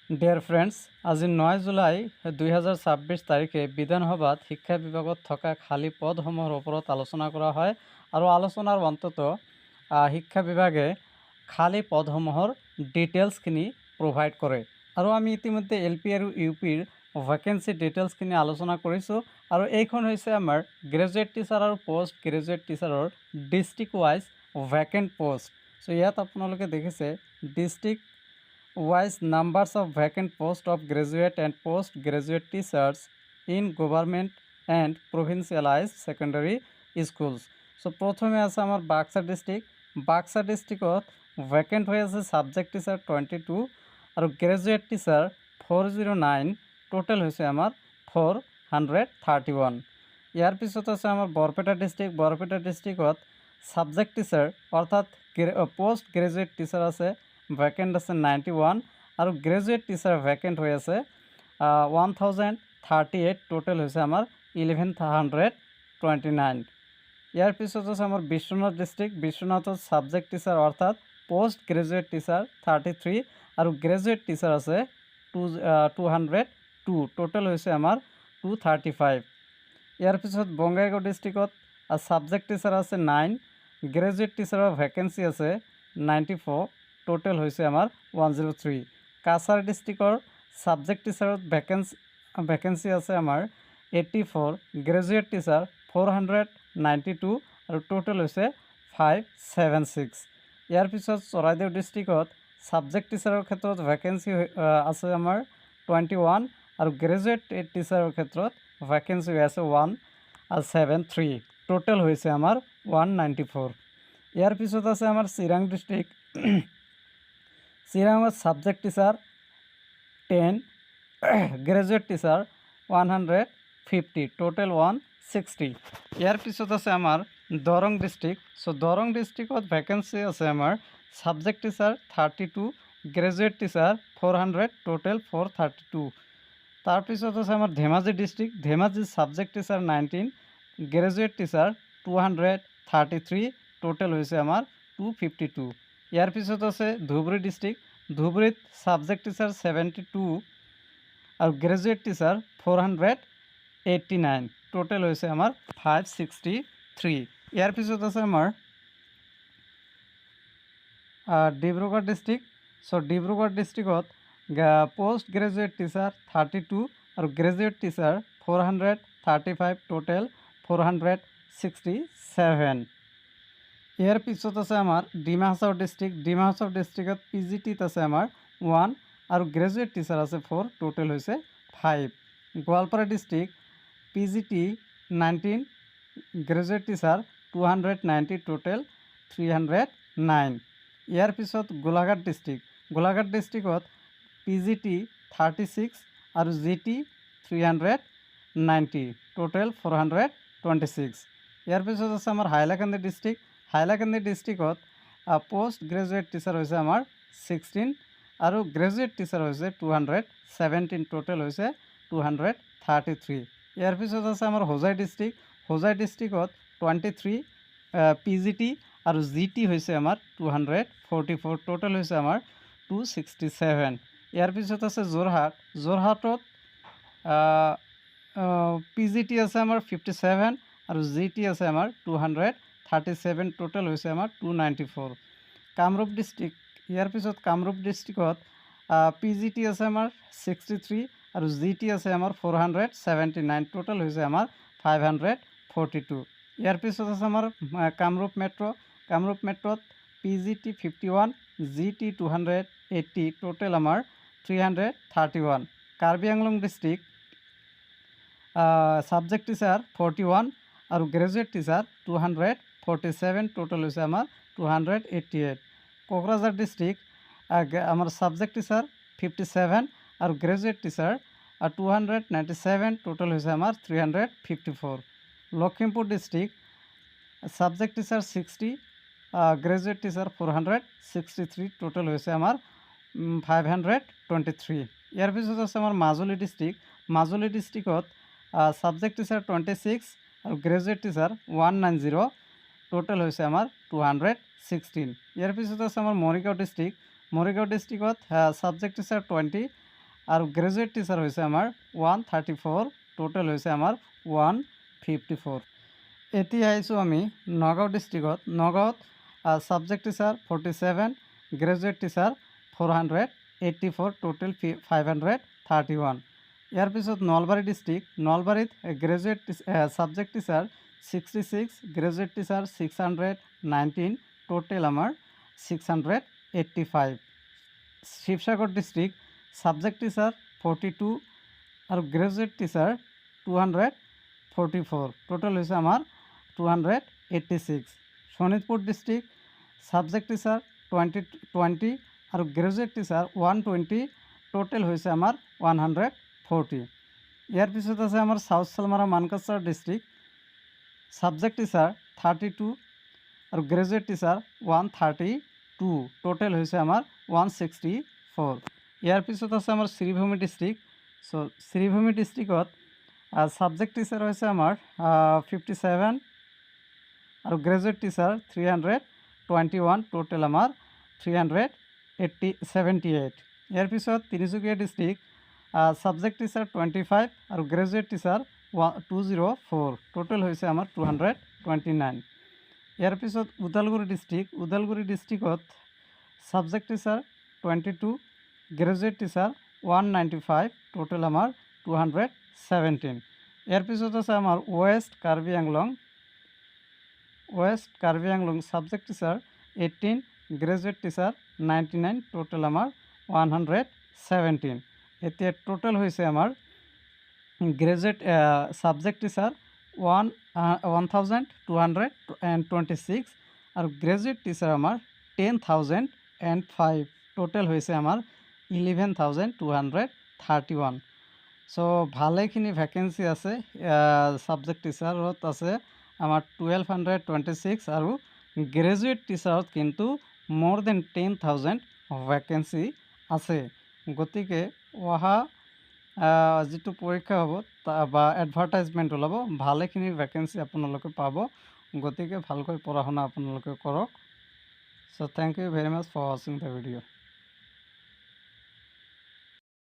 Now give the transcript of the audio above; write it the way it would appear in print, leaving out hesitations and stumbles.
Dear friends, আজি 9 July 2026 তাৰিখে বিধানসভাত শিক্ষা বিভাগত থকা খালী পদসমূহৰ ওপৰত আলোচনা কৰা হয় আৰু আলোচনাৰ অন্তত শিক্ষা বিভাগে খালী পদসমূহৰ ডিটেইলছখিনি প্ৰভাইড কৰে আৰু আমি ইতিমধ্যে LP আৰু UPৰ ভেকেঞ্চি ডিটেইলছখিনি আলোচনা কৰিছোঁ আৰু এইখন হৈছে আমাৰ গ্ৰেজুৱেট টিচাৰ আৰু পোষ্ট গ্ৰেজুৱেট টিচাৰৰ district wise vacant post. So' ইয়াত আপোনালোকে দেখিছে district wise numbers of vacant posts of graduate and postgraduate teachers in government and provincialized secondary schools. So প্রথমে আছে আমার বাক্সা ডিস্ট্রিক্টত ভ্যাকেন্ট হয়ে আছে সাবজেক্ট টিচার 22 আর গ্রাজুয়েট টিচার 409, টোটাল হয়েছে আমার 431। ইয়ার পিছত আছে আমার বৰপেটা ডিস্ট্রিক্টত সাবজেক্ট টিচার অর্থাৎ পোস্ট গ্রাজুয়েট টিচার আছে ভ্যাকেন্ট আছে 91 আর গ্রাজুয়েট টিচার ভ্যাকেন্ট হয়ে আছে 1038, টোটাল হয়েছে আমার 1129। ইয়ার পিছত আছে আমার বিশ্বনাথত সাবজেক্ট টিচার অর্থাৎ পোস্ট গ্রাজুয়েট টিচার 33 আর গ্রাজুয়েট টিচার আছে 202, টোটাল হয়েছে আমার 235। ইয়ার পিছত বঙাইগাঁও ডিস্ট্রিক্টত সাবজেক্ট টিচার আছে 9, গ্রাজুয়েট টিচারের ভ্যাকেন্সি আছে 94, টোটাল হয়েছে আমার 103। কাছাৰ ডিস্ট্ৰিক্টৰ সাবজেক্ট টিচাৰত ভ্যাকেন্সি আছে আমাৰ 84, গ্ৰাজুয়েট টিচাৰ 492 আৰ টোটাল হয়েছে 576। ইয়াৰ পিছত চৰাইদেউ ডিস্ট্ৰিক্টত সাবজেক্ট টিচাৰেৰ ক্ষেত্ৰত ভ্যাকেন্সি আছে আমাৰ 21 আৰ গ্ৰাজুয়েট টিচাৰেৰ ক্ষেত্ৰত ভ্যাকেন্সি আছে 173, টোটাল হয়েছে আমাৰ 194। ইয়াৰ পিছত আছে আমাৰ চিৰাং ডিস্ট্ৰিক্ট চিৰাঙত subject teacher 10, graduate teacher 150, total 160। ইয়াৰ পিছত আছে আমাৰ দৰং ডিস্ট্ৰিক্ট। সো দৰং ডিস্ট্ৰিক্টত ভ্যাকেন্সি আছে আমাৰ subject teacher 32, graduate teacher 400, total 432। তাৰপিছত আছে আমাৰ Dhemaji district. Dhemaji subject teacher 19, graduate teacher 233, total হয়েছে আমাৰ 252। ইয়াৰ পিছত আছে ধুবুৰী ডিস্ট্ৰিক্ট। ধুবুৰীত সাবজেক্ট টিচাৰ 72 আৰ গ্ৰাজুয়েট টিচাৰ 489, টোটাল হয়েছে আমাৰ 563। ইয়াৰ পিছত আছে আমাৰ ডিব্ৰুগড় ডিস্ট্ৰিক্ট। সো ডিব্ৰুগড় ডিস্ট্রিক্টত পোস্ট গ্রাজুয়েট টিচার 32 আর গ্রাজুয়েট টিচার 435, টোটাল 467। ইয়ার পিছত আছে আমার ডিমা হাছাও ডিস্ট্রিক্ট। ডিমা হাছাও ডিস্ট্রিক্টত PGTত আছে আমার 1 আর গ্রাজুয়েট টিচার আছে 4, টোটাল হয়েছে 5। Goalpara district PGT 19, graduate teacher 290, total 309। ইয়ার পিছত গোলাঘাট ডিস্ট্রিক্টত PGT 36 আর GT 390, টোটাল 426। ইয়ার পিছত আছে আমার হাইলাকান্দি ডিস্ট্রিক্টত পোস্ট গ্রাজুয়েট টিচার হয়েছে আমার 16 আর গ্রাজুয়েট টিচার হয়েছে 217, টোটাল হয়েছে 233। ইয়ার পিছত আছে আমার হোজাই ডিস্ট্রিক্টত 23 PGT আর GT হয়েছে আমার 244, টোটাল হয়েছে আমার 267। ইয়ার পিছত আছে যোৰহাটত PGT আছে আমাৰ 57 আৰ GT আছে আমাৰ 237, টোটাল হয়েছে আমাৰ 294। কামৰূপ ডিস্ট্ৰিক্ট। ইয়াৰ পিছত কামৰূপ ডিস্ট্ৰিক্টত PGT আছে আমাৰ 63 আৰ GT আছে আমাৰ 479, টোটাল হয়েছে আমাৰ 542। ইয়াৰ পিছত আছে আমাৰ কামৰূপ মেট্ৰোত PGT 51, GT 280, টোটাল আমাৰ 331। Karbi Anglong district subject teacher 41 আর গ্রাজুয়েট টিচার 247, টোটাল হয়েছে আমার 288। কোকরাঝার ডিস্ট্রিক্ট আমার সাবজেক্ট টিচার 57 আর গ্রাজুয়েট টিচার 297, টোটাল হয়েছে আমার 354। Lakhimpur district subject teacher 60, graduate teacher 463, total হয়েছে আমার 523। ইয়ার পিছত আছে আমার মাজুলী ডিস্ট্রিক্টত সাবজেক্ট টিচার 26 আর গ্রাজুয়েট টিচার 190, টোটাল হয়েছে আমার 216। ইয়ার পিছত আছে আমার মৰিগাঁও ডিস্ট্ৰিক্টত সাবজেক্ট টিচাৰ 20 আৰু গ্ৰেজুৱেট টিচাৰ হৈছে আমাৰ 134, টোটেল হৈছে আমাৰ 154। এতিয়া আহিছোঁ আমি নগাঁও ডিষ্ট্ৰিক্টত। নগাঁৱত subject teacher 47, graduate teacher 484, total 531। ইয়াৰ পিছত নলবাৰী ডিষ্ট্ৰিক্ট। নলবাৰীত graduate subject teacher 66, graduate teacher 619, total আমাৰ 685। শিৱসাগৰ ডিষ্ট্ৰিক্ট ছাবজেক্ট টিচাৰ 42 আৰু গ্ৰেজুৱেট টিচাৰ 244, টোটেল হৈছে আমাৰ 286। শোণিতপুৰ ডিষ্ট্ৰিক্ট ছাবজেক্ট টিচাৰ 20 আৰু গ্ৰেজুৱেট টিচাৰ 120, টোটেল হৈছে আমাৰ 140। ইয়াৰ পিছত আছে আমাৰ south Salmara Mankachar district subject teacher 32 আৰু গ্ৰেজুৱেট টিচাৰ 132, টোটেল হৈছে আমাৰ 164। ইয়াৰ পিছত আছে আমাৰ শ্ৰীভূমি ডিষ্ট্ৰিক্ট। শ্ৰীভূমি ডিষ্ট্ৰিক্টত ছাবজেক্ট টিচাৰ হৈছে আমাৰ 57 আৰু গ্ৰেজুৱেট টিচাৰ 321, টোটেল আমাৰ 378। ইয়াৰ পিছত তিনিচুকীয়া ডিষ্ট্ৰিক্ট ছাবজেক্ট টিচাৰ 25 আৰু গ্ৰেজুৱেট টিচাৰ 204, টোটেল হৈছে আমাৰ 229। ইয়াৰ পিছত ওদালগুৰি ডিষ্ট্ৰিক্ট। ওদালগুৰি ডিষ্ট্ৰিক্টত subject teacher 22, graduate teacher 195, total আমাৰ 217। ইয়াৰ পিছত আছে আমাৰ west Karbi Anglong. West Karbi Anglong subject teacher 18, graduate teacher 99, total আমাৰ 117। এতিয়া টোটেল হৈছে আমাৰ গ্ৰেজুৱেট ছাবজেক্ট টিচাৰ 1226 আৰু গ্ৰেজুৱেট টিচাৰ আমাৰ 10,005, টোটেল হৈছে আমাৰ 11,231। চ' ভালেখিনি ভেকেঞ্চি আছে। ছাবজেক্ট টিচাৰত আছে আমাৰ 1226 আৰু গ্ৰেজুৱেট টিচাৰত কিন্তু মোৰ দেন 10,000 ভেকেঞ্চি আছে। গতিকে অহা যিটো পৰীক্ষা হ'ব বা এডভাৰটাইজমেণ্ট ওলাব, ভালেখিনি ভেকেঞ্চি আপোনালোকে পাব। গতিকে ভালকৈ পঢ়া শুনা আপোনালোকে কৰক। So' thank you very much for ৱাচিং দ্য ভিডিঅ'।